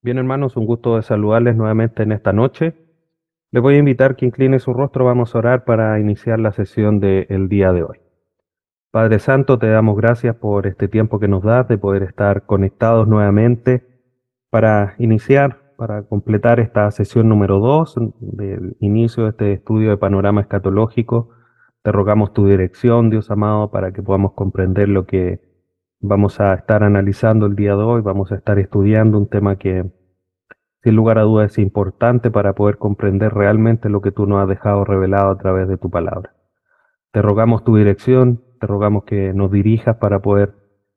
Bien, hermanos, un gusto de saludarles nuevamente en esta noche. Les voy a invitar que incline su rostro, vamos a orar para iniciar la sesión del día de hoy. Padre Santo, te damos gracias por este tiempo que nos das de poder estar conectados nuevamente para iniciar, para completar esta sesión número 2 del inicio de este estudio de panorama escatológico. Te rogamos tu dirección, Dios amado, para que podamos comprender lo que vamos a estar analizando el día de hoy. Vamos a estar estudiando un tema que sin lugar a dudas es importante para poder comprender realmente lo que tú nos has dejado revelado a través de tu palabra. Te rogamos tu dirección, te rogamos que nos dirijas para poder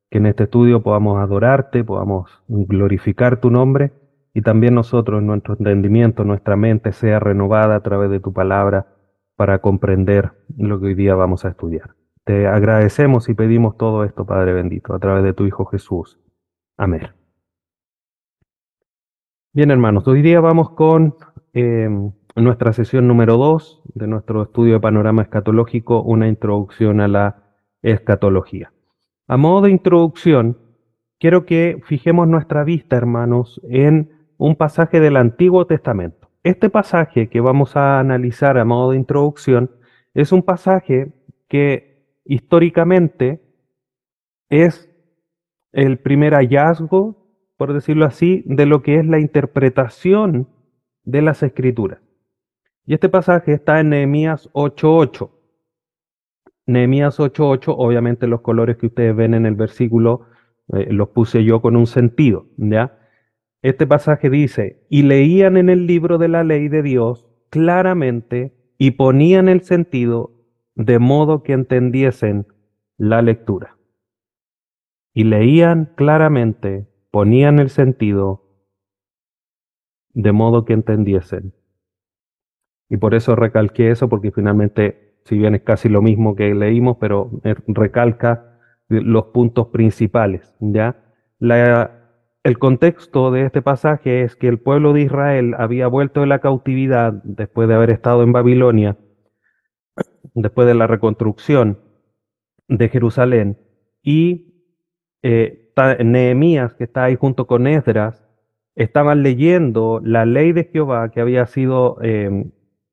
que en este estudio podamos adorarte, podamos glorificar tu nombre y también nosotros, nuestro entendimiento, nuestra mente sea renovada a través de tu palabra para comprender lo que hoy día vamos a estudiar. Te agradecemos y pedimos todo esto, Padre bendito, a través de tu Hijo Jesús. Amén. Bien, hermanos, hoy día vamos con nuestra sesión número 2 de nuestro estudio de panorama escatológico, una introducción a la escatología. A modo de introducción, quiero que fijemos nuestra vista, hermanos, en un pasaje del Antiguo Testamento. Este pasaje que vamos a analizar a modo de introducción es un pasaje que históricamente es el primer hallazgo, por decirlo así, de lo que es la interpretación de las Escrituras. Y este pasaje está en Nehemías 8:8. Nehemías 8:8, obviamente los colores que ustedes ven en el versículo los puse yo con un sentido, ¿ya? Este pasaje dice, y leían en el libro de la ley de Dios claramente y ponían el sentido de modo que entendiesen la lectura. Y leían claramente, ponían el sentido de modo que entendiesen. Y por eso recalqué eso, porque finalmente, si bien es casi lo mismo que leímos, pero recalca los puntos principales, ¿ya? El contexto de este pasaje es que el pueblo de Israel había vuelto de la cautividad después de haber estado en Babilonia, después de la reconstrucción de Jerusalén, y Nehemías, que está ahí junto con Esdras, estaban leyendo la ley de Jehová que había sido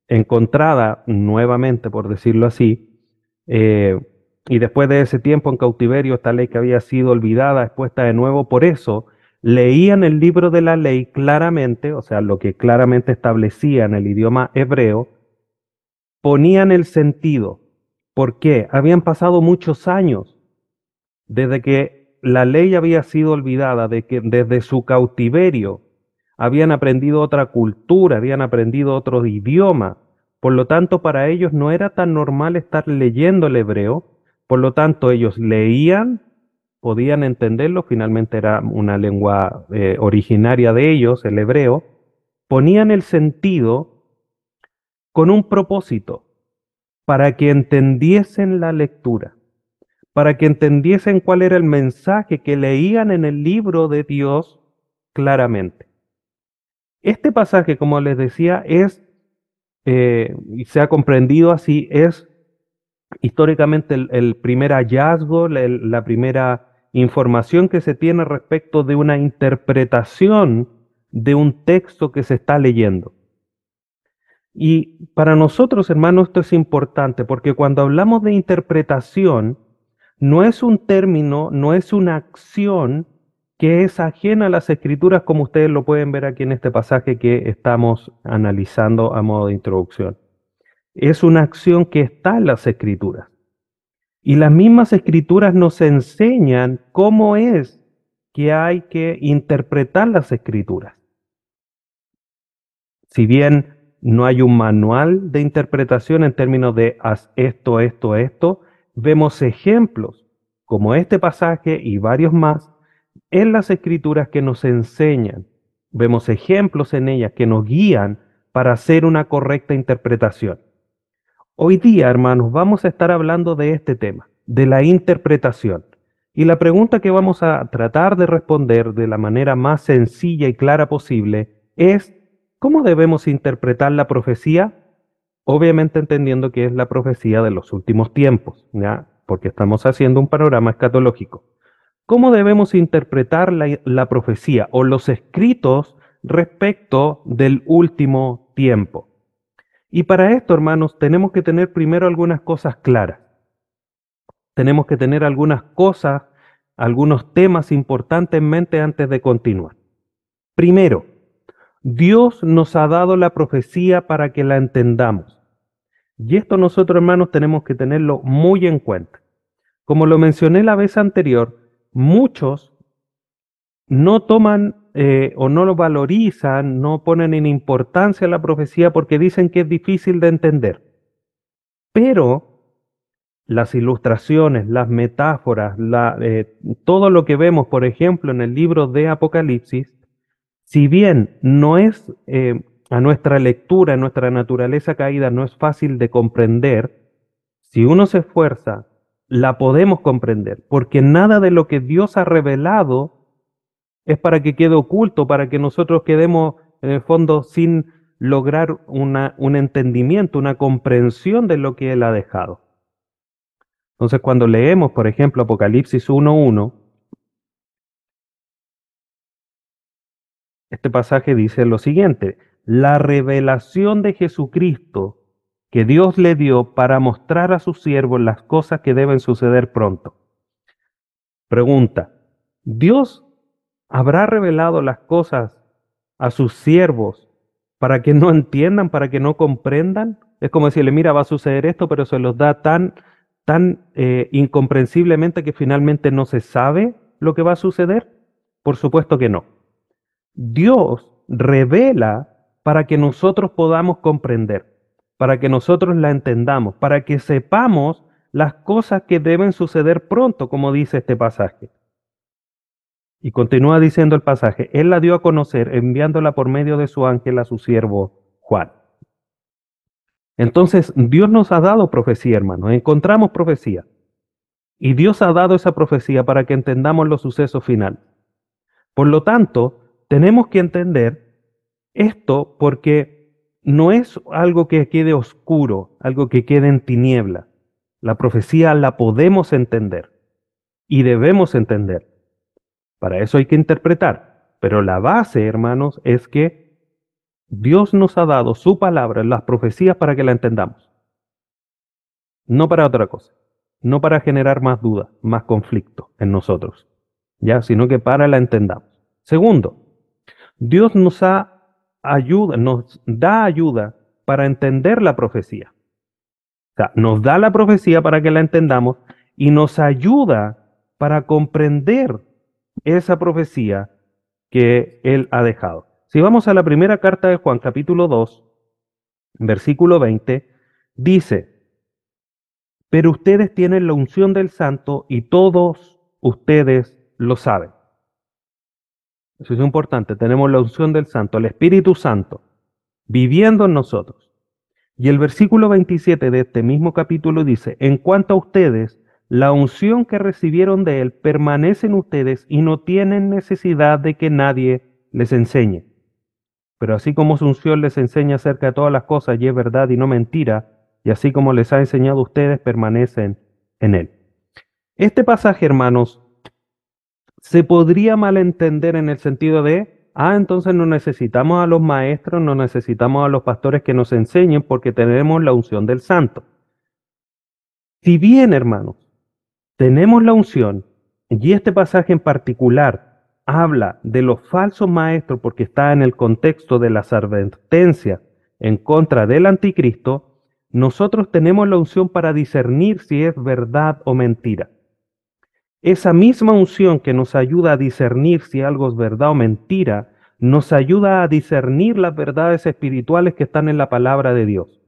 encontrada nuevamente, por decirlo así, eh, y después de ese tiempo en cautiverio, esta ley que había sido olvidada, expuesta de nuevo, por eso leían el libro de la ley claramente, o sea, lo que claramente establecía en el idioma hebreo, ponían el sentido. ¿Por qué? Habían pasado muchos años desde que la ley había sido olvidada, de que desde su cautiverio habían aprendido otra cultura, habían aprendido otro idioma. Por lo tanto, para ellos no era tan normal estar leyendo el hebreo. Por lo tanto, ellos leían, podían entenderlo, finalmente era una lengua originaria de ellos, el hebreo, ponían el sentido con un propósito, para que entendiesen la lectura, para que entendiesen cuál era el mensaje que leían en el libro de Dios claramente. Este pasaje, como les decía, y se ha comprendido así, es históricamente el primer hallazgo, la primera información que se tiene respecto de una interpretación de un texto que se está leyendo. Y para nosotros, hermanos, esto es importante porque cuando hablamos de interpretación, no es un término, no es una acción que es ajena a las escrituras, como ustedes lo pueden ver aquí en este pasaje que estamos analizando a modo de introducción. Es una acción que está en las escrituras. Y las mismas escrituras nos enseñan cómo es que hay que interpretar las escrituras. Si bien no hay un manual de interpretación en términos de haz esto, esto, esto, vemos ejemplos como este pasaje y varios más en las escrituras que nos enseñan. Vemos ejemplos en ellas que nos guían para hacer una correcta interpretación. Hoy día, hermanos, vamos a estar hablando de este tema, de la interpretación. Y la pregunta que vamos a tratar de responder de la manera más sencilla y clara posible es, ¿cómo debemos interpretar la profecía? Obviamente entendiendo que es la profecía de los últimos tiempos, ¿ya? Porque estamos haciendo un panorama escatológico. ¿Cómo debemos interpretar la profecía o los escritos respecto del último tiempo. Y para esto, hermanos, tenemos que tener primero algunas cosas claras. Tenemos que tener algunas cosas, algunos temas importantes en mente antes de continuar. Primero, Dios nos ha dado la profecía para que la entendamos. Y esto nosotros, hermanos, tenemos que tenerlo muy en cuenta. Como lo mencioné la vez anterior, muchos no toman o no lo valorizan, no ponen en importancia la profecía porque dicen que es difícil de entender. Pero las ilustraciones, las metáforas, todo lo que vemos, por ejemplo, en el libro de Apocalipsis, si bien no es a nuestra lectura, a nuestra naturaleza caída, no es fácil de comprender, si uno se esfuerza, la podemos comprender, porque nada de lo que Dios ha revelado es para que quede oculto, para que nosotros quedemos en el fondo sin lograr un entendimiento, una comprensión de lo que Él ha dejado. Entonces, cuando leemos, por ejemplo, Apocalipsis 1:1, este pasaje dice lo siguiente: la revelación de Jesucristo que Dios le dio para mostrar a sus siervos las cosas que deben suceder pronto. Pregunta: ¿Dios habrá revelado las cosas a sus siervos para que no entiendan, para que no comprendan? Es como decirle, mira, va a suceder esto, pero se los da tan incomprensiblemente que finalmente no se sabe lo que va a suceder. Por supuesto que no. Dios revela para que nosotros podamos comprender, para que nosotros la entendamos, para que sepamos las cosas que deben suceder pronto, como dice este pasaje. Y continúa diciendo el pasaje, Él la dio a conocer enviándola por medio de su ángel a su siervo Juan. Entonces, Dios nos ha dado profecía, hermanos. Encontramos profecía. Y Dios ha dado esa profecía para que entendamos los sucesos finales. Por lo tanto, tenemos que entender esto porque no es algo que quede oscuro, algo que quede en tiniebla. La profecía la podemos entender y debemos entender. Para eso hay que interpretar. Pero la base, hermanos, es que Dios nos ha dado su palabra, las profecías, para que la entendamos. No para otra cosa. No para generar más dudas, más conflicto en nosotros, ya, sino que para la entendamos. Segundo, Dios nos da ayuda para entender la profecía. O sea, nos da la profecía para que la entendamos y nos ayuda para comprender esa profecía que Él ha dejado. Si vamos a la primera carta de Juan, capítulo 2, versículo 20, dice, pero ustedes tienen la unción del Santo y todos ustedes lo saben. Eso es importante, tenemos la unción del Santo, el Espíritu Santo, viviendo en nosotros. Y el versículo 27 de este mismo capítulo dice, en cuanto a ustedes, la unción que recibieron de Él permanece en ustedes y no tienen necesidad de que nadie les enseñe. Pero así como su unción les enseña acerca de todas las cosas y es verdad y no mentira, y así como les ha enseñado a ustedes, permanecen en Él. Este pasaje, hermanos, se podría malentender en el sentido de, entonces no necesitamos a los maestros, no necesitamos a los pastores que nos enseñen porque tenemos la unción del Santo. Si bien, hermanos, tenemos la unción, y este pasaje en particular habla de los falsos maestros porque está en el contexto de las advertencias en contra del anticristo, nosotros tenemos la unción para discernir si es verdad o mentira. Esa misma unción que nos ayuda a discernir si algo es verdad o mentira, nos ayuda a discernir las verdades espirituales que están en la palabra de Dios.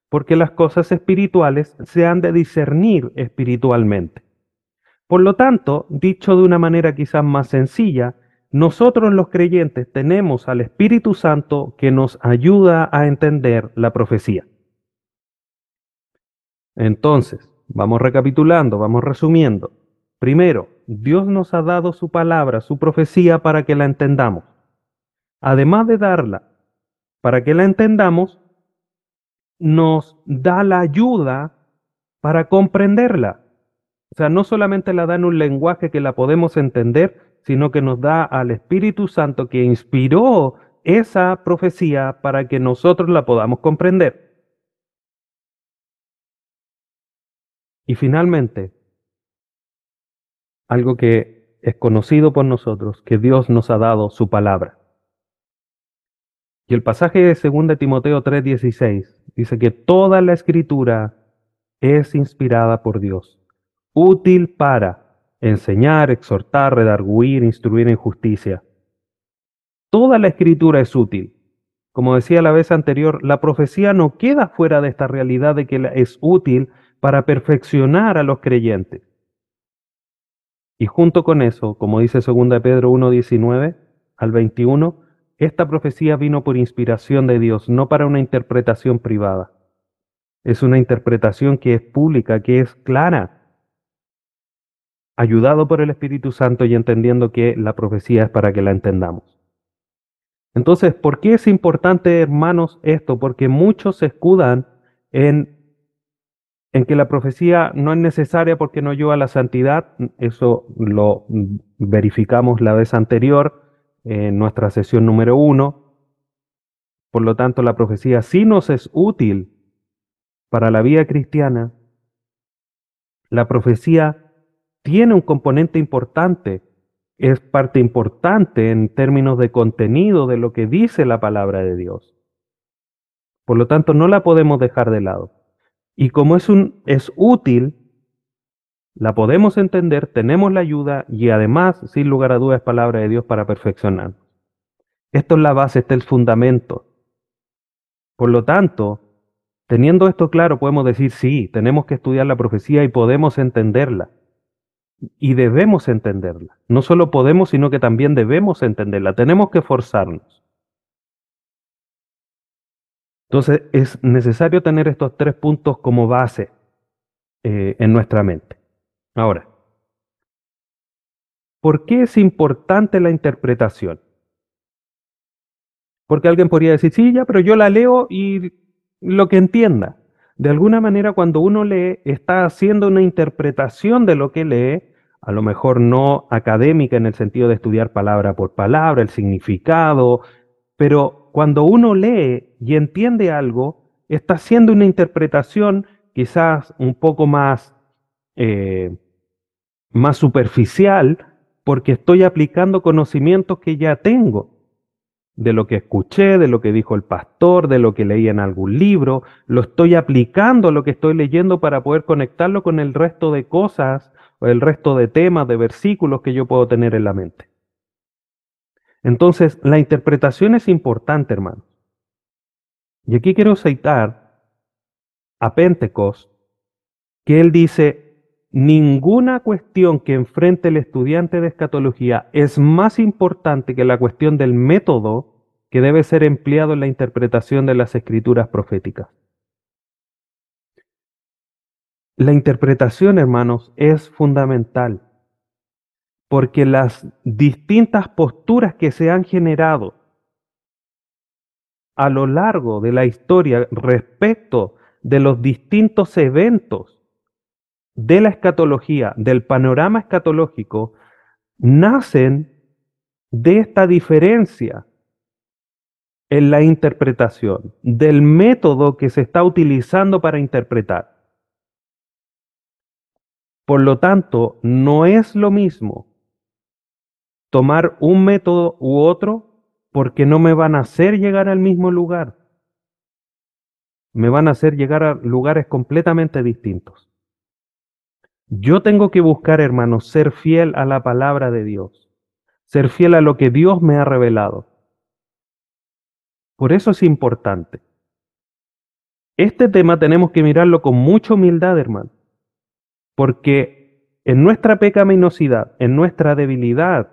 Porque las cosas espirituales se han de discernir espiritualmente. Por lo tanto, dicho de una manera quizás más sencilla, nosotros los creyentes tenemos al Espíritu Santo que nos ayuda a entender la profecía. Entonces, vamos recapitulando, vamos resumiendo. Primero, Dios nos ha dado su palabra, su profecía para que la entendamos. Además de darla para que la entendamos, nos da la ayuda para comprenderla. O sea, no solamente la da en un lenguaje que la podemos entender, sino que nos da al Espíritu Santo que inspiró esa profecía para que nosotros la podamos comprender. Y finalmente, algo que es conocido por nosotros, que Dios nos ha dado su palabra. Y el pasaje de 2 Timoteo 3:16 dice que toda la escritura es inspirada por Dios, útil para enseñar, exhortar, redarguir, instruir en justicia. Toda la escritura es útil. Como decía la vez anterior, la profecía no queda fuera de esta realidad de que es útil para perfeccionar a los creyentes. Y junto con eso, como dice 2 Pedro 1:19 al 21, esta profecía vino por inspiración de Dios, no para una interpretación privada. Es una interpretación que es pública, que es clara, ayudado por el Espíritu Santo y entendiendo que la profecía es para que la entendamos. Entonces, ¿por qué es importante, hermanos, esto? Porque muchos se escudan en, en que la profecía no es necesaria porque no lleva a la santidad. Eso lo verificamos la vez anterior en nuestra sesión número 1. Por lo tanto, la profecía sí nos es útil para la vida cristiana. La profecía tiene un componente importante, es parte importante en términos de contenido de lo que dice la palabra de Dios. Por lo tanto, no la podemos dejar de lado. Y como es útil, la podemos entender, tenemos la ayuda y además, sin lugar a dudas, es palabra de Dios para perfeccionar. Esto es la base, este es el fundamento. Por lo tanto, teniendo esto claro, podemos decir, sí, tenemos que estudiar la profecía y podemos entenderla. Y debemos entenderla. No solo podemos, sino que también debemos entenderla. Tenemos que forzarnos. Entonces, es necesario tener estos 3 puntos como base en nuestra mente. Ahora, ¿por qué es importante la interpretación? Porque alguien podría decir, sí, ya, pero yo la leo y lo que entienda. De alguna manera, cuando uno lee, está haciendo una interpretación de lo que lee, a lo mejor no académica en el sentido de estudiar palabra por palabra, el significado, pero cuando uno lee y entiende algo, está haciendo una interpretación quizás un poco eh, más superficial, porque estoy aplicando conocimientos que ya tengo de lo que escuché, de lo que dijo el pastor, de lo que leí en algún libro, lo estoy aplicando a lo que estoy leyendo para poder conectarlo con el resto de cosas o el resto de temas, de versículos que yo puedo tener en la mente. Entonces, la interpretación es importante, hermano. Y aquí quiero citar a Pentecost, que él dice, ninguna cuestión que enfrente el estudiante de escatología es más importante que la cuestión del método que debe ser empleado en la interpretación de las escrituras proféticas. La interpretación, hermanos, es fundamental, porque las distintas posturas que se han generado a lo largo de la historia respecto de los distintos eventos de la escatología, del panorama escatológico, nacen de esta diferencia en la interpretación, del método que se está utilizando para interpretar. Por lo tanto, no es lo mismo tomar un método u otro porque no me van a hacer llegar al mismo lugar. Me van a hacer llegar a lugares completamente distintos. Yo tengo que buscar, hermanos, ser fiel a la palabra de Dios, ser fiel a lo que Dios me ha revelado. Por eso es importante. Este tema tenemos que mirarlo con mucha humildad, hermano, porque en nuestra pecaminosidad, en nuestra debilidad,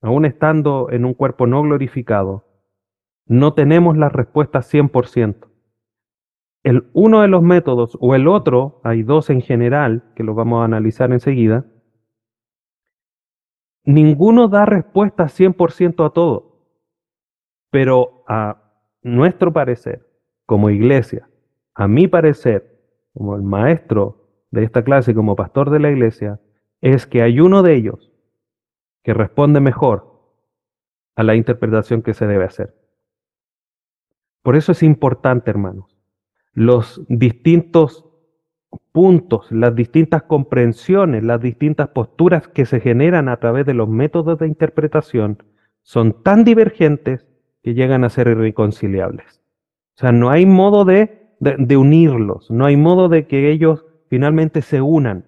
aún estando en un cuerpo no glorificado, no tenemos las respuestas 100%. Uno de los métodos o el otro, hay dos en general, que los vamos a analizar enseguida, ninguno da respuesta 100% a todo, pero a nuestro parecer, como iglesia, a mi parecer, como el maestro de esta clase, como pastor de la iglesia, es que hay uno de ellos que responde mejor a la interpretación que se debe hacer. Por eso es importante, hermanos, los distintos puntos, las distintas comprensiones, las distintas posturas que se generan a través de los métodos de interpretación son tan divergentes que llegan a ser irreconciliables. O sea, no hay modo de unirlos, no hay modo de que ellos finalmente se unan,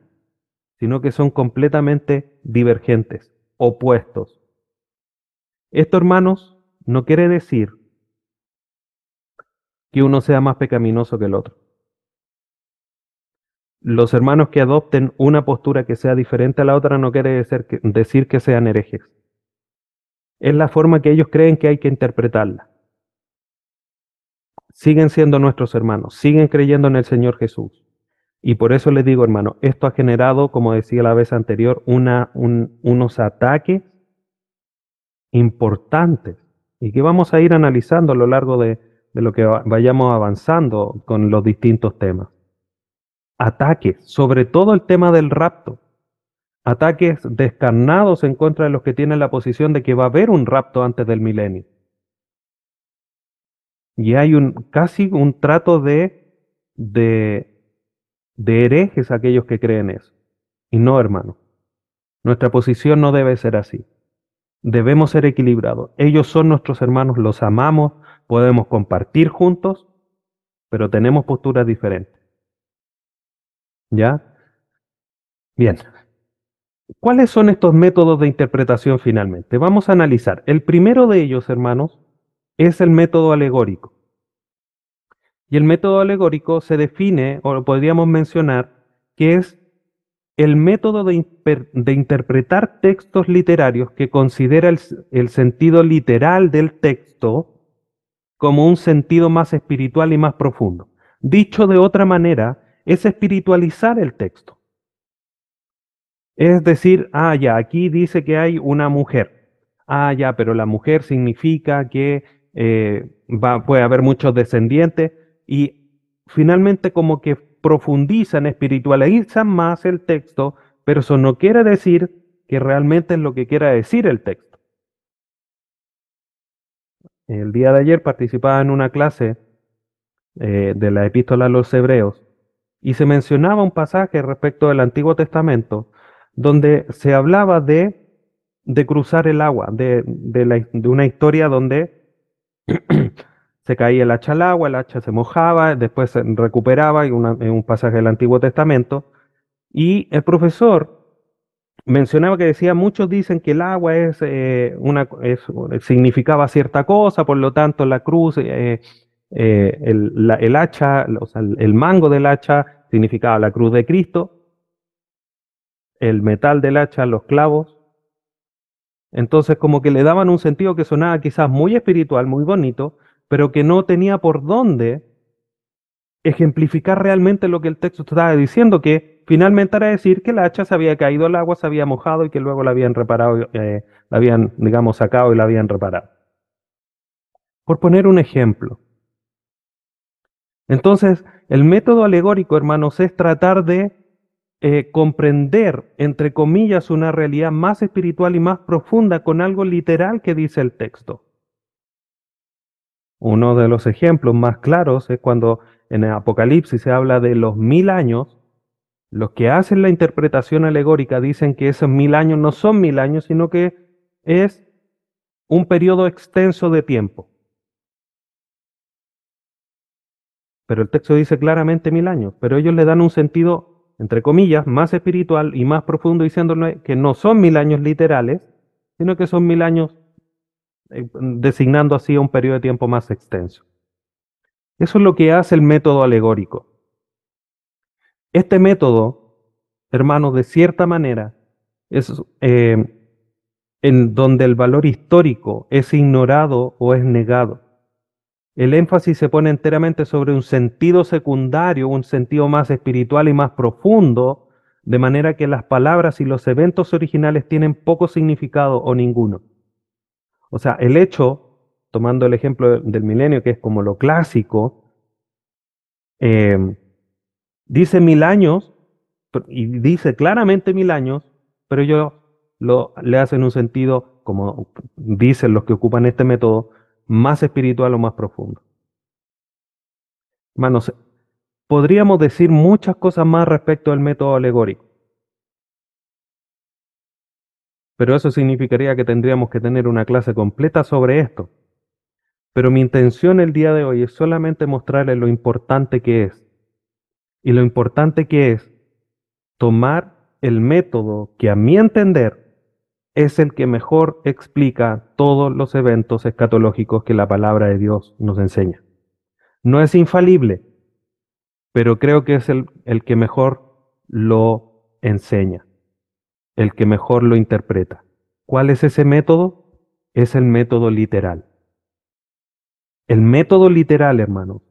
sino que son completamente divergentes, opuestos. Esto, hermanos, no quiere decir que uno sea más pecaminoso que el otro. Los hermanos que adopten una postura que sea diferente a la otra no quiere decir que sean herejes. Es la forma que ellos creen que hay que interpretarla. Siguen siendo nuestros hermanos, siguen creyendo en el Señor Jesús. Y por eso les digo, hermano, esto ha generado, como decía la vez anterior, unos ataques importantes y que vamos a ir analizando a lo largo de lo que vayamos avanzando con los distintos temas. Ataques, sobre todo el tema del rapto. Ataques descarnados en contra de los que tienen la posición de que va a haber un rapto antes del milenio. Y hay casi un trato de, de herejes a aquellos que creen eso. Y no, hermano, nuestra posición no debe ser así. Debemos ser equilibrados. Ellos son nuestros hermanos, los amamos, podemos compartir juntos, pero tenemos posturas diferentes. ¿Ya? Bien. ¿Cuáles son estos métodos de interpretación finalmente? Vamos a analizar. El primero de ellos, hermanos, es el método alegórico. Y el método alegórico se define, o lo podríamos mencionar, que es el método de interpretar textos literarios que considera el sentido literal del texto como un sentido más espiritual y más profundo. Dicho de otra manera, es espiritualizar el texto. Es decir, ya, aquí dice que hay una mujer. Ya, pero la mujer significa que puede haber muchos descendientes y finalmente como que profundizan, espiritualizan más el texto, pero eso no quiere decir que realmente es lo que quiera decir el texto. El día de ayer participaba en una clase de la epístola a los hebreos y se mencionaba un pasaje respecto del Antiguo Testamento donde se hablaba de cruzar el agua, de una historia donde se caía el hacha al agua, el hacha se mojaba, después se recuperaba, en un pasaje del Antiguo Testamento, y el profesor mencionaba que decía, muchos dicen que el agua significaba cierta cosa, por lo tanto la cruz, el hacha, o sea, el mango del hacha significaba la cruz de Cristo, el metal del hacha, los clavos. Entonces como que le daban un sentido que sonaba quizás muy espiritual, muy bonito, pero que no tenía por dónde ejemplificar realmente lo que el texto estaba diciendo, que finalmente era decir que la hacha se había caído al agua, se había mojado y que luego la habían reparado, la habían, digamos, sacado y la habían reparado. Por poner un ejemplo. Entonces, el método alegórico, hermanos, es tratar de comprender, entre comillas, una realidad más espiritual y más profunda con algo literal que dice el texto. Uno de los ejemplos más claros es cuando en el Apocalipsis se habla de los 1000 años. Los que hacen la interpretación alegórica dicen que esos 1000 años no son 1000 años, sino que es un periodo extenso de tiempo. Pero el texto dice claramente 1000 años, pero ellos le dan un sentido, entre comillas, más espiritual y más profundo, diciéndole que no son 1000 años literales, sino que son 1000 años, designando así un periodo de tiempo más extenso. Eso es lo que hace el método alegórico. Este método, hermanos, de cierta manera, es en donde el valor histórico es ignorado o es negado. El énfasis se pone enteramente sobre un sentido secundario, un sentido más espiritual y más profundo, de manera que las palabras y los eventos originales tienen poco significado o ninguno. O sea, el hecho, tomando el ejemplo del milenio, que es como lo clásico, eh, dice 1000 años, y dice claramente 1000 años, pero ellos le hacen un sentido como dicen los que ocupan este método, más espiritual o más profundo. Hermanos, podríamos decir muchas cosas más respecto al método alegórico, pero eso significaría que tendríamos que tener una clase completa sobre esto. Pero mi intención el día de hoy es solamente mostrarles lo importante que es. Y lo importante que es tomar el método que a mi entender es el que mejor explica todos los eventos escatológicos que la palabra de Dios nos enseña. No es infalible, pero creo que es el que mejor lo enseña, el que mejor lo interpreta. ¿Cuál es ese método? Es el método literal. El método literal, hermanos,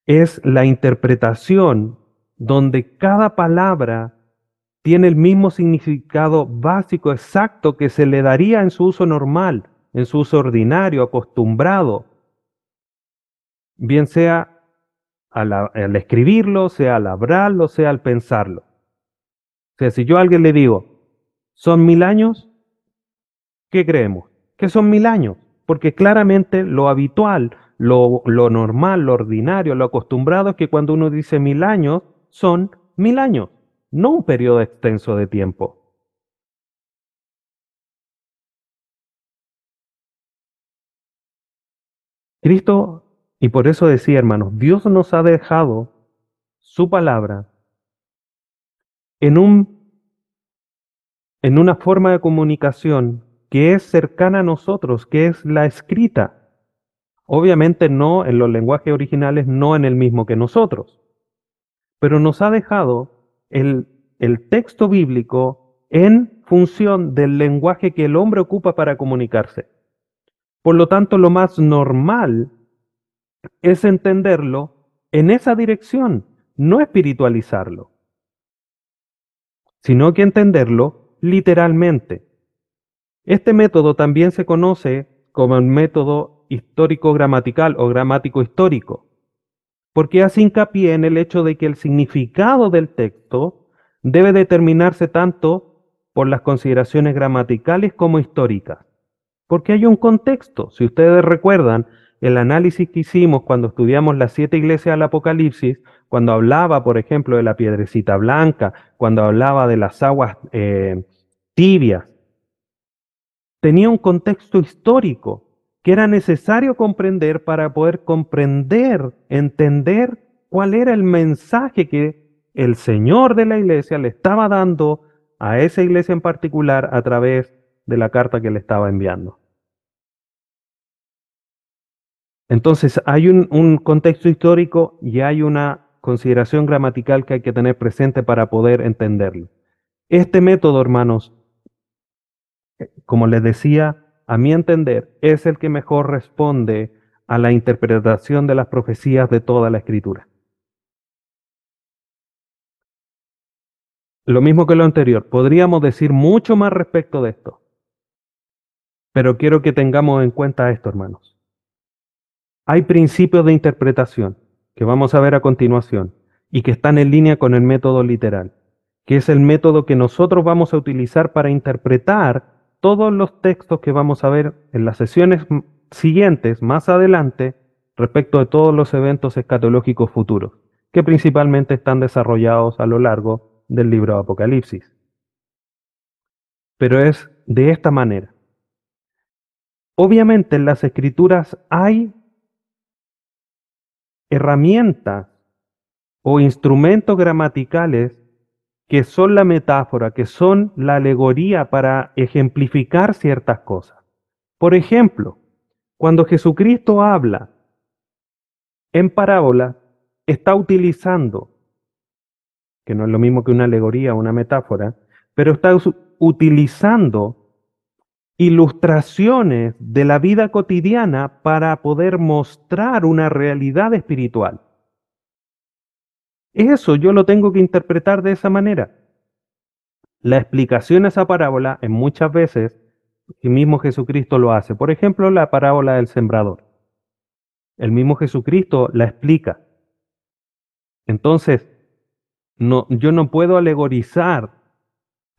es la interpretación donde cada palabra tiene el mismo significado básico exacto que se le daría en su uso normal, en su uso ordinario, acostumbrado, bien sea al escribirlo, sea al hablarlo, sea al pensarlo. O sea, si yo a alguien le digo, ¿son 1000 años? ¿Qué creemos? Que son 1000 años, porque claramente lo habitual, lo normal, lo ordinario, lo acostumbrado es que cuando uno dice 1000 años, son 1000 años, no un periodo extenso de tiempo. Cristo, y por eso decía, hermanos, Dios nos ha dejado su palabra en en una forma de comunicación que es cercana a nosotros, que es la escrita. Obviamente no en los lenguajes originales, no en el mismo que nosotros, pero nos ha dejado el texto bíblico en función del lenguaje que el hombre ocupa para comunicarse. Por lo tanto, lo más normal es entenderlo en esa dirección, no espiritualizarlo, sino que entenderlo literalmente. Este método también se conoce como el método histórico-gramatical o gramático-histórico, porque hace hincapié en el hecho de que el significado del texto debe determinarse tanto por las consideraciones gramaticales como históricas, porque hay un contexto. Si ustedes recuerdan el análisis que hicimos cuando estudiamos las 7 iglesias del Apocalipsis, cuando hablaba, por ejemplo, de la piedrecita blanca, cuando hablaba de las aguas tibias, tenía un contexto histórico que era necesario comprender para poder comprender, entender cuál era el mensaje que el Señor de la iglesia le estaba dando a esa iglesia en particular a través de la carta que le estaba enviando. Entonces hay un contexto histórico y hay una consideración gramatical que hay que tener presente para poder entenderlo. Este método, hermanos, como les decía, a mi entender, es el que mejor responde a la interpretación de las profecías de toda la Escritura. Lo mismo que lo anterior, podríamos decir mucho más respecto de esto, pero quiero que tengamos en cuenta esto, hermanos. Hay principios de interpretación que vamos a ver a continuación y que están en línea con el método literal, que es el método que nosotros vamos a utilizar para interpretar todos los textos que vamos a ver en las sesiones siguientes, más adelante, respecto de todos los eventos escatológicos futuros, que principalmente están desarrollados a lo largo del libro de Apocalipsis. Pero es de esta manera. Obviamente en las escrituras hay herramientas o instrumentos gramaticales que son la metáfora, que son la alegoría para ejemplificar ciertas cosas. Por ejemplo, cuando Jesucristo habla en parábola, está utilizando, que no es lo mismo que una alegoría o una metáfora, pero está utilizando ilustraciones de la vida cotidiana para poder mostrar una realidad espiritual. Eso yo lo tengo que interpretar de esa manera. La explicación a esa parábola, en muchas veces, el mismo Jesucristo lo hace. Por ejemplo, la parábola del sembrador. El mismo Jesucristo la explica. Entonces, no, yo no puedo alegorizar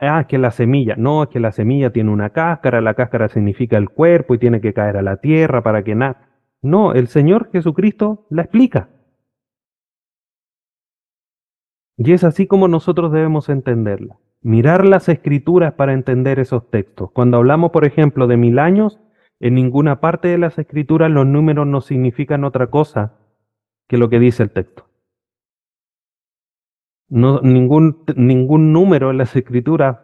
Ah, que la semilla. No, es que la semilla tiene una cáscara, la cáscara significa el cuerpo y tiene que caer a la tierra para que nada. No, el Señor Jesucristo la explica. Y es así como nosotros debemos entenderla. Mirar las escrituras para entender esos textos. Cuando hablamos, por ejemplo, de 1000 años, en ninguna parte de las escrituras los números no significan otra cosa que lo que dice el texto. No, ningún número en las escrituras,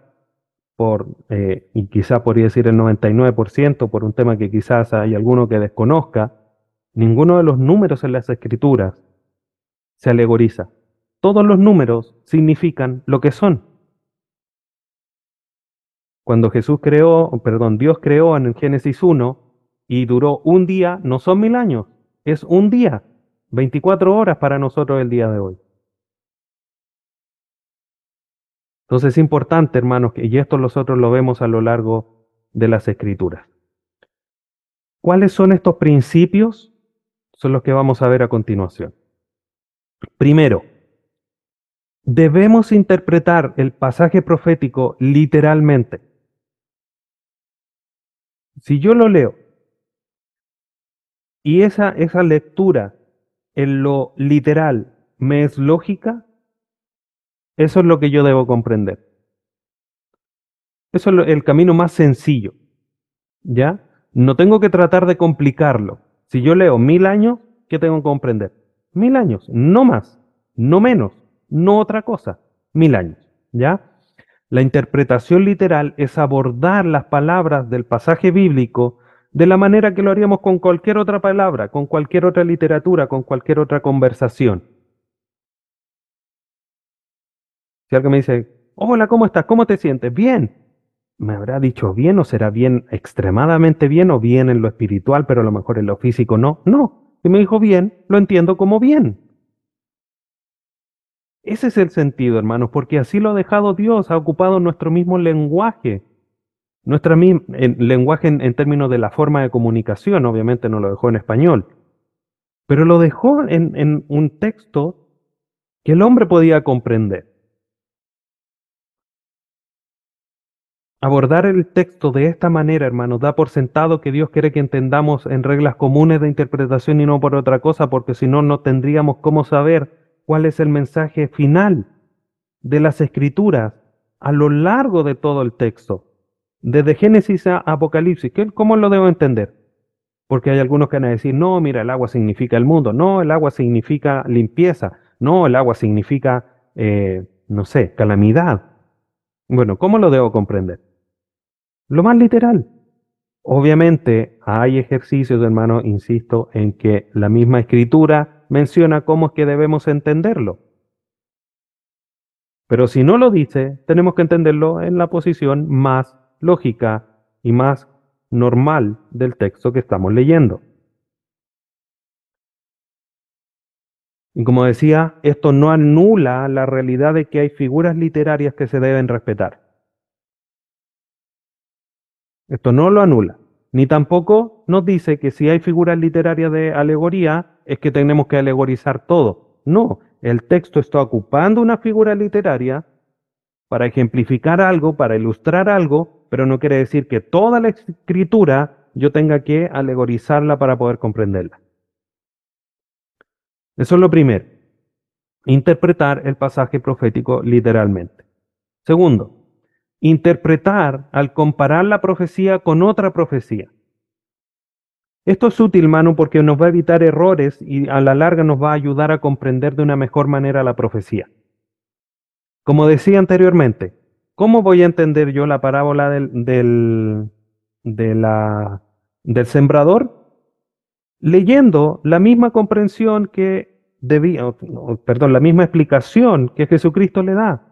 y quizá podría decir el 99%, por un tema que quizás hay alguno que desconozca, ninguno de los números en las escrituras se alegoriza. Todos los números significan lo que son. Cuando Dios creó en el Génesis 1 y duró un día, no son 1000 años, es un día, 24 horas para nosotros el día de hoy. Entonces es importante, hermanos, y esto nosotros lo vemos a lo largo de las Escrituras. ¿Cuáles son estos principios? Son los que vamos a ver a continuación. Primero, debemos interpretar el pasaje profético literalmente. Si yo lo leo y esa lectura en lo literal me es lógica, eso es lo que yo debo comprender. Eso es el camino más sencillo, ¿ya? No tengo que tratar de complicarlo. Si yo leo 1000 años, ¿qué tengo que comprender? 1000 años, no más, no menos, no otra cosa. 1000 años, ¿ya? La interpretación literal es abordar las palabras del pasaje bíblico de la manera que lo haríamos con cualquier otra palabra, con cualquier otra literatura, con cualquier otra conversación. Si alguien me dice, hola, ¿cómo estás? ¿Cómo te sientes? Bien. ¿Me habrá dicho bien o será bien extremadamente bien o bien en lo espiritual, pero a lo mejor en lo físico no? No. Si me dijo bien, lo entiendo como bien. Ese es el sentido, hermanos, porque así lo ha dejado Dios, ha ocupado nuestro mismo lenguaje. Lenguaje en términos de la forma de comunicación, obviamente no lo dejó en español, pero lo dejó en un texto que el hombre podía comprender. Abordar el texto de esta manera, hermanos, da por sentado que Dios quiere que entendamos en reglas comunes de interpretación y no por otra cosa, porque si no, no tendríamos cómo saber cuál es el mensaje final de las Escrituras a lo largo de todo el texto, desde Génesis a Apocalipsis. ¿Cómo lo debo entender? Porque hay algunos que van a decir, no, mira, el agua significa el mundo, no, el agua significa limpieza, no, el agua significa, no sé, calamidad. Bueno, ¿cómo lo debo comprender? Lo más literal. Obviamente hay ejercicios, hermano, insisto, en que la misma escritura menciona cómo es que debemos entenderlo. Pero si no lo dice, tenemos que entenderlo en la posición más lógica y más normal del texto que estamos leyendo. Y como decía, esto no anula la realidad de que hay figuras literarias que se deben respetar. Esto no lo anula. Ni tampoco nos dice que si hay figuras literarias de alegoría, es que tenemos que alegorizar todo. No, el texto está ocupando una figura literaria para ejemplificar algo, para ilustrar algo, pero no quiere decir que toda la escritura yo tenga que alegorizarla para poder comprenderla. Eso es lo primero, interpretar el pasaje profético literalmente. Segundo, interpretar al comparar la profecía con otra profecía. Esto es útil, hermano, porque nos va a evitar errores y a la larga nos va a ayudar a comprender de una mejor manera la profecía. Como decía anteriormente, ¿cómo voy a entender yo la parábola de del sembrador? Leyendo la misma comprensión que perdón, la misma explicación que Jesucristo le da.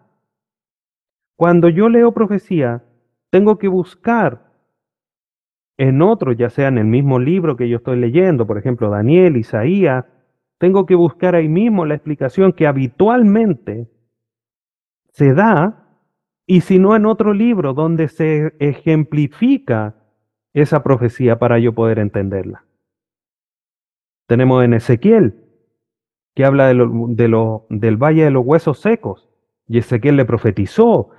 Cuando yo leo profecía, tengo que buscar en otro, ya sea en el mismo libro que yo estoy leyendo, por ejemplo, Daniel, Isaías, tengo que buscar ahí mismo la explicación que habitualmente se da, y si no en otro libro donde se ejemplifica esa profecía para yo poder entenderla. Tenemos en Ezequiel, que habla del valle de los huesos secos, y Ezequiel le profetizó,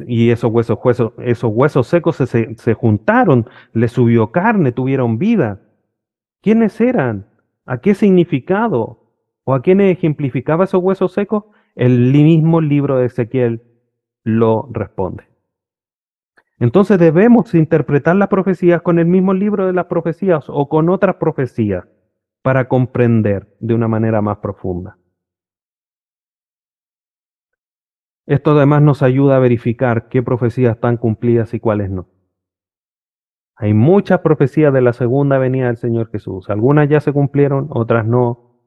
y esos huesos secos se juntaron, les subió carne, tuvieron vida. ¿Quiénes eran? ¿A qué significado? ¿O a quién ejemplificaba esos huesos secos? El mismo libro de Ezequiel lo responde. Entonces debemos interpretar las profecías con el mismo libro de las profecías o con otras profecías para comprender de una manera más profunda. Esto además nos ayuda a verificar qué profecías están cumplidas y cuáles no. Hay muchas profecías de la segunda venida del Señor Jesús. Algunas ya se cumplieron, otras no.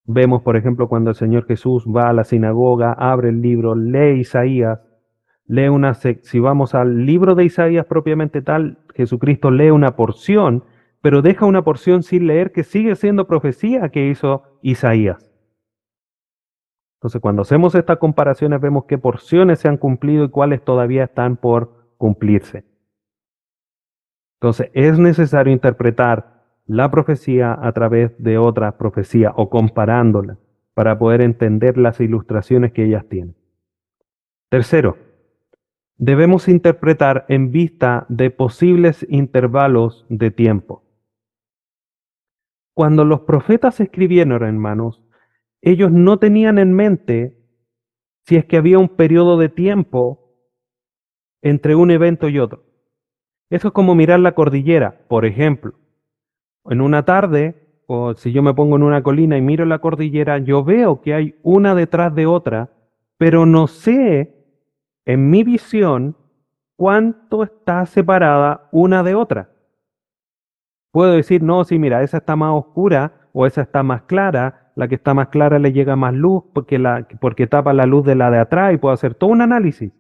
Vemos, por ejemplo, cuando el Señor Jesús va a la sinagoga, abre el libro, lee Isaías, si vamos al libro de Isaías propiamente tal, Jesucristo lee una porción, pero deja una porción sin leer que sigue siendo profecía que hizo Isaías. Entonces, cuando hacemos estas comparaciones, vemos qué porciones se han cumplido y cuáles todavía están por cumplirse. Entonces, es necesario interpretar la profecía a través de otras profecías o comparándolas para poder entender las ilustraciones que ellas tienen. Tercero, debemos interpretar en vista de posibles intervalos de tiempo. Cuando los profetas escribieron, hermanos, ellos no tenían en mente si es que había un periodo de tiempo entre un evento y otro. Eso es como mirar la cordillera, por ejemplo. En una tarde, o si yo me pongo en una colina y miro la cordillera, yo veo que hay una detrás de otra, pero no sé en mi visión cuánto está separada una de otra. Puedo decir, no, sí, mira, esa está más oscura o esa está más clara, la que está más clara le llega más luz porque tapa la luz de la de atrás y puedo hacer todo un análisis.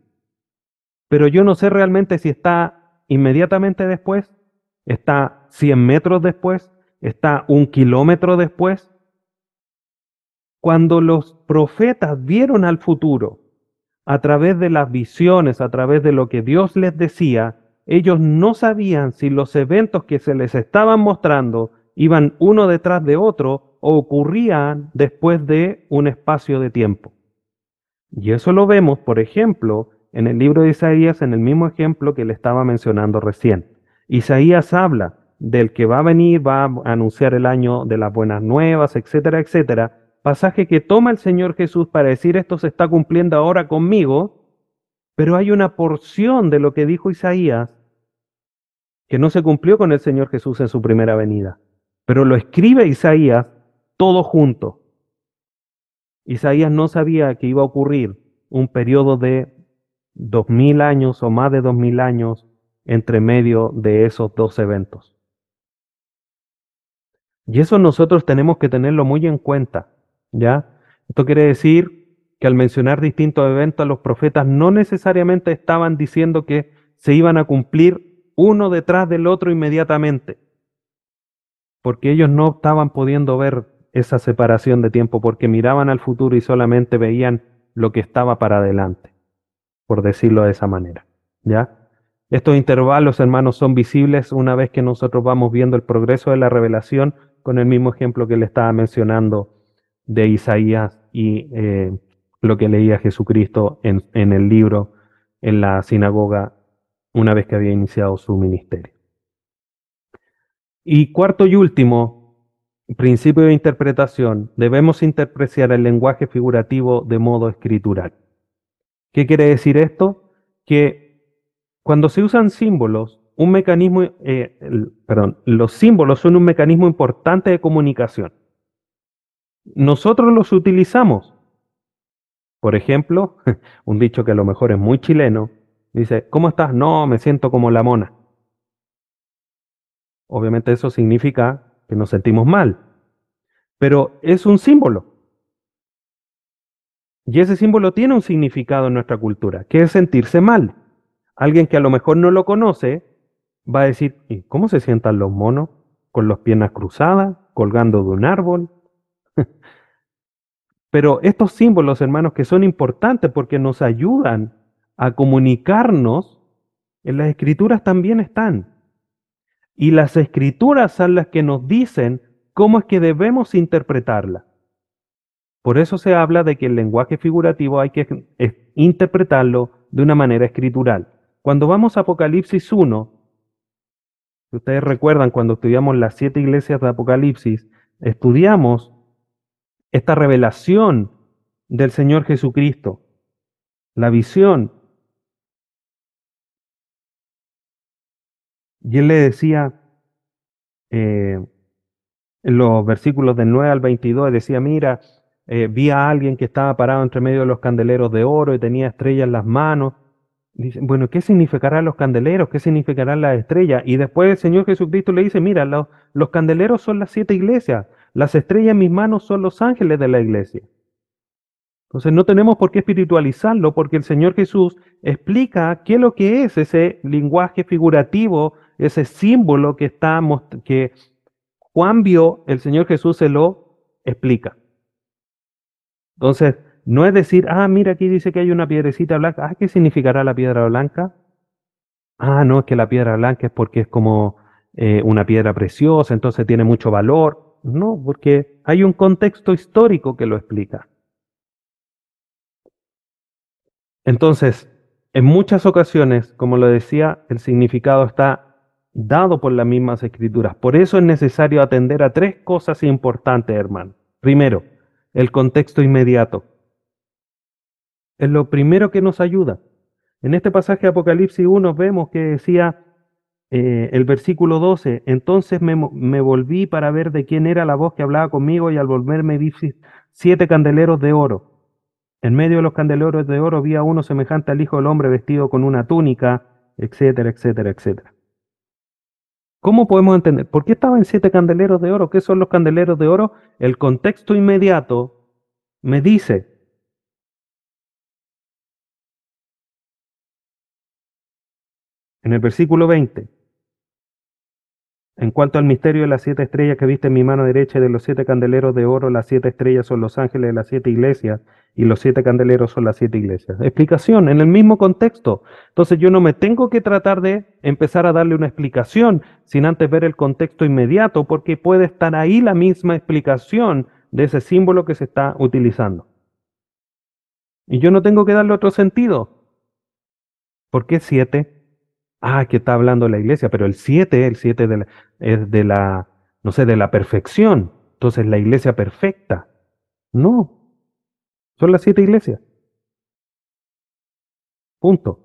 Pero yo no sé realmente si está inmediatamente después, está 100 metros después, está 1 kilómetro después. Cuando los profetas vieron al futuro, a través de las visiones, a través de lo que Dios les decía, ellos no sabían si los eventos que se les estaban mostrando iban uno detrás de otro o ocurrían después de un espacio de tiempo. Y eso lo vemos, por ejemplo, en el libro de Isaías, en el mismo ejemplo que le estaba mencionando recién. Isaías habla del que va a venir, va a anunciar el año de las buenas nuevas, etcétera, etcétera. Pasaje que toma el Señor Jesús para decir esto se está cumpliendo ahora conmigo, pero hay una porción de lo que dijo Isaías que no se cumplió con el Señor Jesús en su primera venida. Pero lo escribe Isaías todo junto. Isaías no sabía que iba a ocurrir un periodo de 2000 años o más de 2000 años entre medio de esos dos eventos. Y eso nosotros tenemos que tenerlo muy en cuenta, ¿ya? Esto quiere decir que al mencionar distintos eventos, los profetas no necesariamente estaban diciendo que se iban a cumplir uno detrás del otro inmediatamente, porque ellos no estaban pudiendo ver esa separación de tiempo, porque miraban al futuro y solamente veían lo que estaba para adelante, por decirlo de esa manera, ¿ya? Estos intervalos, hermanos, son visibles una vez que nosotros vamos viendo el progreso de la revelación con el mismo ejemplo que le estaba mencionando de Isaías y lo que leía Jesucristo en el libro, en la sinagoga, una vez que había iniciado su ministerio. Y cuarto y último, principio de interpretación, debemos interpretar el lenguaje figurativo de modo escritural. ¿Qué quiere decir esto? Que cuando se usan símbolos, los símbolos son un mecanismo importante de comunicación. Nosotros los utilizamos. Por ejemplo, un dicho que a lo mejor es muy chileno, dice, ¿cómo estás? No, me siento como la mona. Obviamente eso significa que nos sentimos mal, pero es un símbolo. Y ese símbolo tiene un significado en nuestra cultura, que es sentirse mal. Alguien que a lo mejor no lo conoce va a decir, ¿y cómo se sientan los monos? ¿Con las piernas cruzadas, colgando de un árbol? Pero estos símbolos, hermanos, que son importantes porque nos ayudan a comunicarnos, en las escrituras también están. Y las escrituras son las que nos dicen cómo es que debemos interpretarla. Por eso se habla de que el lenguaje figurativo hay que interpretarlo de una manera escritural. Cuando vamos a Apocalipsis 1, si ustedes recuerdan cuando estudiamos las 7 iglesias de Apocalipsis, estudiamos esta revelación del Señor Jesucristo, la visión. Y él le decía, en los versículos del 9 al 22, decía, mira, vi a alguien que estaba parado entre medio de los candeleros de oro y tenía estrellas en las manos. Dice, bueno, ¿qué significarán los candeleros? ¿Qué significarán las estrellas? Y después el Señor Jesucristo le dice, mira, los candeleros son las 7 iglesias, las estrellas en mis manos son los ángeles de la iglesia. Entonces no tenemos por qué espiritualizarlo porque el Señor Jesús explica qué es lo que es ese lenguaje figurativo, ese símbolo que Juan vio, el Señor Jesús se lo explica. Entonces, no es decir, mira, aquí dice que hay una piedrecita blanca. ¿Qué significará la piedra blanca? No, es que la piedra blanca es porque es como una piedra preciosa, entonces tiene mucho valor. No, porque hay un contexto histórico que lo explica. Entonces, en muchas ocasiones, como lo decía, el significado está dado por las mismas escrituras. Por eso es necesario atender a 3 cosas importantes, hermano. Primero, el contexto inmediato. Es lo primero que nos ayuda. En este pasaje de Apocalipsis 1 vemos que decía el versículo 12, entonces me volví para ver de quién era la voz que hablaba conmigo y al volverme vi 7 candeleros de oro. En medio de los candeleros de oro vi a uno semejante al Hijo del Hombre vestido con una túnica, etcétera, etcétera, etcétera. ¿Cómo podemos entender? ¿Por qué estaban 7 candeleros de oro? ¿Qué son los candeleros de oro? El contexto inmediato me dice, en el versículo 20, en cuanto al misterio de las 7 estrellas que viste en mi mano derecha y de los 7 candeleros de oro, las 7 estrellas son los ángeles de las 7 iglesias y los 7 candeleros son las 7 iglesias. Explicación, en el mismo contexto. Entonces yo no me tengo que tratar de empezar a darle una explicación sin antes ver el contexto inmediato, porque puede estar ahí la misma explicación de ese símbolo que se está utilizando. Y yo no tengo que darle otro sentido. ¿Por qué 7? Que está hablando de la iglesia, pero el 7 es de la, no sé, de la perfección. Entonces, la iglesia perfecta. No, son las 7 iglesias. Punto.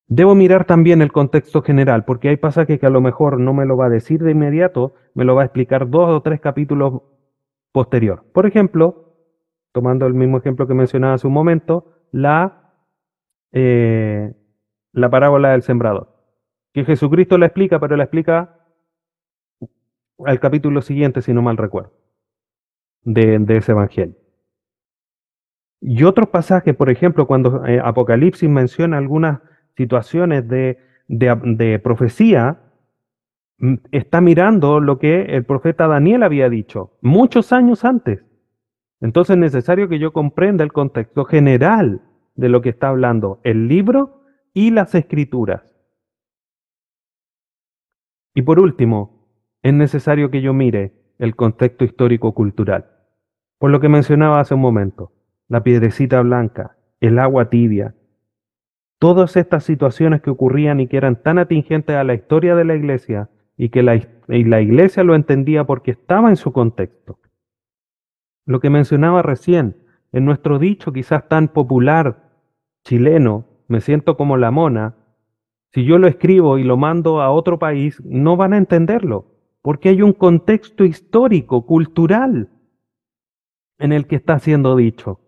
Debo mirar también el contexto general, porque hay pasajes que a lo mejor no me lo va a decir de inmediato, me lo va a explicar 2 o 3 capítulos posterior. Por ejemplo, tomando el mismo ejemplo que mencionaba hace un momento, eh, la parábola del sembrador. Que Jesucristo la explica, pero la explica al capítulo siguiente, si no mal recuerdo, de ese evangelio. Y otros pasajes, por ejemplo, cuando Apocalipsis menciona algunas situaciones de profecía, está mirando lo que el profeta Daniel había dicho muchos años antes. Entonces es necesario que yo comprenda el contexto general de lo que está hablando el libro y las escrituras. Y por último, es necesario que yo mire el contexto histórico-cultural. Por lo que mencionaba hace un momento, la piedrecita blanca, el agua tibia, todas estas situaciones que ocurrían y que eran tan atingentes a la historia de la iglesia y que la iglesia lo entendía porque estaba en su contexto. Lo que mencionaba recién, en nuestro dicho quizás tan popular chileno, me siento como la mona, si yo lo escribo y lo mando a otro país, no van a entenderlo, porque hay un contexto histórico, cultural, en el que está siendo dicho.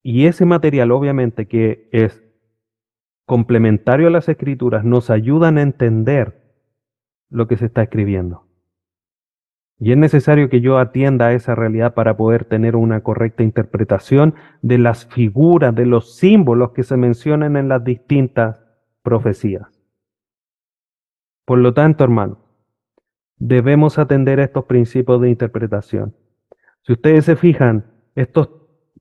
Y ese material, obviamente, que es complementario a las escrituras, nos ayudan a entender lo que se está escribiendo. Y es necesario que yo atienda a esa realidad para poder tener una correcta interpretación de las figuras, de los símbolos que se mencionan en las distintas profecías. Por lo tanto, hermano, debemos atender a estos principios de interpretación. Si ustedes se fijan, estos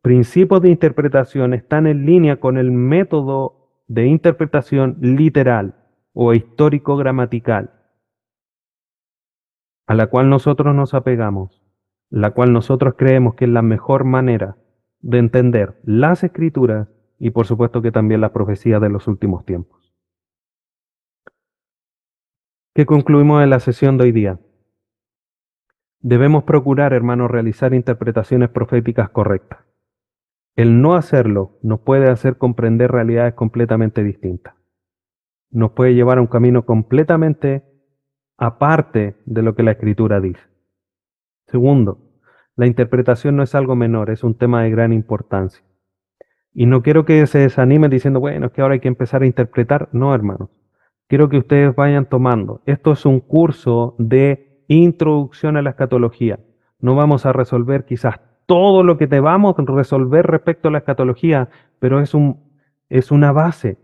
principios de interpretación están en línea con el método de interpretación literal o histórico-gramatical, a la cual nosotros nos apegamos, la cual nosotros creemos que es la mejor manera de entender las Escrituras y por supuesto que también las profecías de los últimos tiempos. ¿Qué concluimos en la sesión de hoy día? Debemos procurar, hermanos, realizar interpretaciones proféticas correctas. El no hacerlo nos puede hacer comprender realidades completamente distintas. Nos puede llevar a un camino completamente aparte de lo que la Escritura dice. Segundo, la interpretación no es algo menor, es un tema de gran importancia. Y no quiero que se desanimen diciendo, bueno, es que ahora hay que empezar a interpretar. No, hermanos. Quiero que ustedes vayan tomando. Esto es un curso de introducción a la escatología. No vamos a resolver quizás todo lo que debamos resolver respecto a la escatología, pero es una base.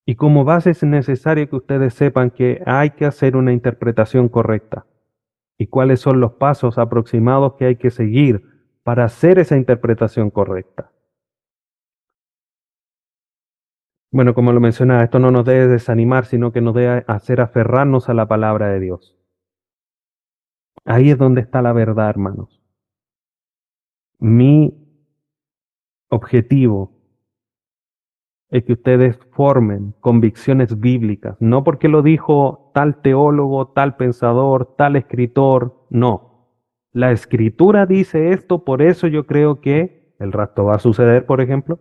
Y como base es necesario que ustedes sepan que hay que hacer una interpretación correcta y cuáles son los pasos aproximados que hay que seguir para hacer esa interpretación correcta. Bueno, como lo mencionaba, esto no nos debe desanimar, sino que nos debe hacer aferrarnos a la palabra de Dios. Ahí es donde está la verdad, hermanos. Mi objetivo es que ustedes formen convicciones bíblicas, no porque lo dijo tal teólogo, tal pensador, tal escritor, no. La escritura dice esto, por eso yo creo que el rapto va a suceder, por ejemplo,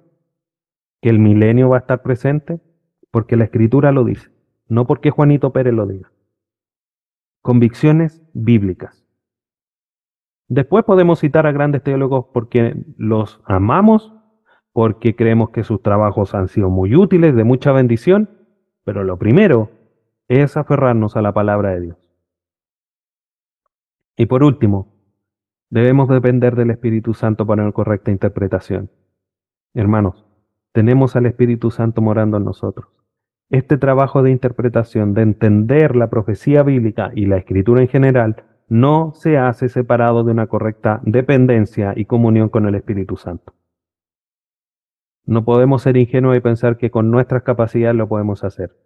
que el milenio va a estar presente, porque la escritura lo dice, no porque Juanito Pérez lo diga. Convicciones bíblicas. Después podemos citar a grandes teólogos porque los amamos, porque creemos que sus trabajos han sido muy útiles, de mucha bendición, pero lo primero es aferrarnos a la palabra de Dios. Y por último, debemos depender del Espíritu Santo para una correcta interpretación. Hermanos, tenemos al Espíritu Santo morando en nosotros. Este trabajo de interpretación, de entender la profecía bíblica y la escritura en general, no se hace separado de una correcta dependencia y comunión con el Espíritu Santo. No podemos ser ingenuos y pensar que con nuestras capacidades lo podemos hacer.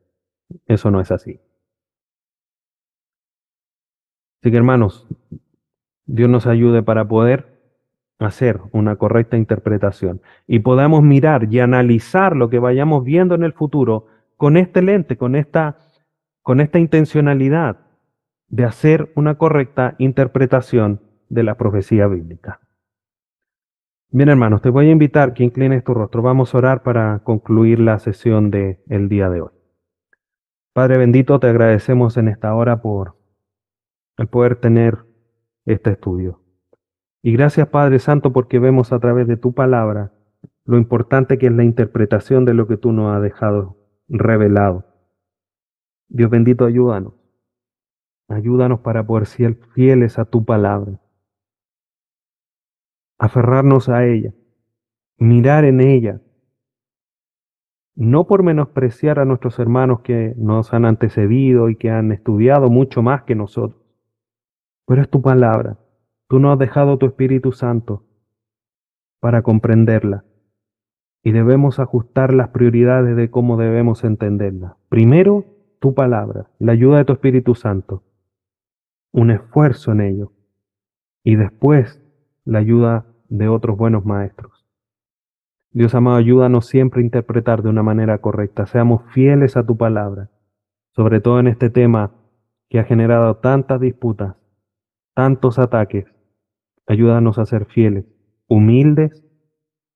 Eso no es así. Así que hermanos, Dios nos ayude para poder hacer una correcta interpretación y podamos mirar y analizar lo que vayamos viendo en el futuro con este lente, con esta intencionalidad de hacer una correcta interpretación de la profecía bíblica. Bien, hermanos, te voy a invitar que inclines tu rostro. Vamos a orar para concluir la sesión del día de hoy. Padre bendito, te agradecemos en esta hora por el poder tener este estudio. Y gracias, Padre Santo, porque vemos a través de tu palabra lo importante que es la interpretación de lo que tú nos has dejado revelado. Dios bendito, ayúdanos. Ayúdanos para poder ser fieles a tu palabra. Aferrarnos a ella. Mirar en ella. No por menospreciar a nuestros hermanos que nos han antecedido y que han estudiado mucho más que nosotros. Pero es tu palabra. Tú nos has dejado tu Espíritu Santo para comprenderla. Y debemos ajustar las prioridades de cómo debemos entenderla. Primero, tu palabra, la ayuda de tu Espíritu Santo, un esfuerzo en ello. Y después, la ayuda de otros buenos maestros. Dios amado, ayúdanos siempre a interpretar de una manera correcta. Seamos fieles a tu palabra, sobre todo en este tema que ha generado tantas disputas, tantos ataques. Ayúdanos a ser fieles, humildes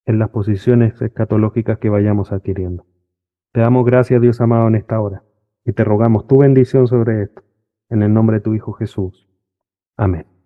en las posiciones escatológicas que vayamos adquiriendo. Te damos gracias, Dios amado, en esta hora, y te rogamos tu bendición sobre esto, en el nombre de tu Hijo Jesús. Amén.